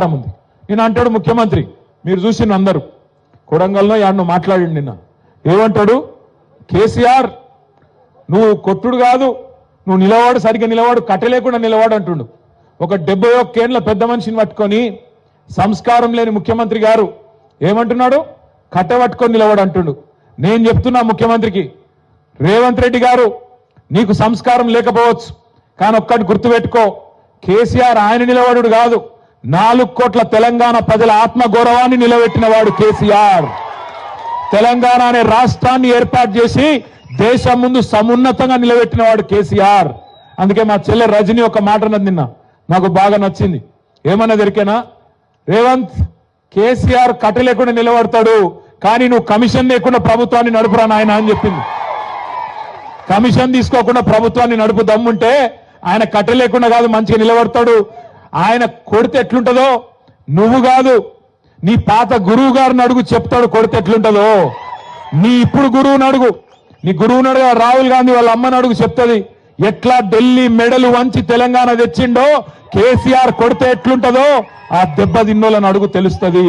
ఉంది. నిన్న అంటాడు ముఖ్యమంత్రి, మీరు చూసిన అందరూ కొడంగల్లో యాడ్ను మాట్లాడి నిన్న ఏమంటాడు, కేసీఆర్ నువ్వు కాదు, నువ్వు నిలవాడు, సరిగ్గా నిలవాడు, కట్టలేకుండా నిలవాడు అంటుండు. ఒక 71 ఏళ్ల పెద్ద మనిషిని పట్టుకొని సంస్కారం లేని ముఖ్యమంత్రి గారు ఏమంటున్నాడు, కట్టబట్టుకొని నిలవాడు అంటుండు. నేను చెప్తున్నా ముఖ్యమంత్రికి, రేవంత్ రెడ్డి గారు నీకు సంస్కారం లేకపోవచ్చు, కానీ ఒక్కటి గుర్తుపెట్టుకో, కేసీఆర్ ఆయన నిలబడు కాదు, 4 కోట్ల తెలంగాణ ప్రజల ఆత్మగౌరవాన్ని నిలబెట్టిన వాడు కేసీఆర్. తెలంగాణ అనే రాష్ట్రాన్ని ఏర్పాటు చేసి దేశం ముందు సమున్నతంగా నిలబెట్టిన వాడు కేసీఆర్. అందుకే మా చెల్లె రజని ఒక మాట అన్నది నిన్న, నాకు బాగా నచ్చింది. ఏమన్నా దొరికేనా, రేవంత్ కేసీఆర్ కట్ట లేకుండా నిలబడతాడు, కానీ నువ్వు కమిషన్ లేకుండా ప్రభుత్వాన్ని నడుపురా నాయన అని చెప్పింది. కమిషన్ తీసుకోకుండా ప్రభుత్వాన్ని నడుపు దమ్ముంటే ఆయన కట్ట లేకుండా కాదు మంచిగా నిలబడతాడు. ఆయన కొడితే ఎట్లుంటుందో నువ్వు కాదు, నీ పాత గురువు గారిని అడుగు, చెప్తాడు కొడితే ఎట్లుంటుందో. నీ ఇప్పుడు గురువుని అడుగు, నీ గురువుని అడుగు, రాహుల్ గాంధీ వాళ్ళ అమ్మని అడుగు, చెప్తుంది ఎట్లా ఢిల్లీ మెడలు వంచి తెలంగాణ తెచ్చిండో కేసీఆర్ కొడితే ఎట్లుంటుందో ఆ దెబ్బ తిన్నోళ్ళని అడుగు, తెలుస్తుంది.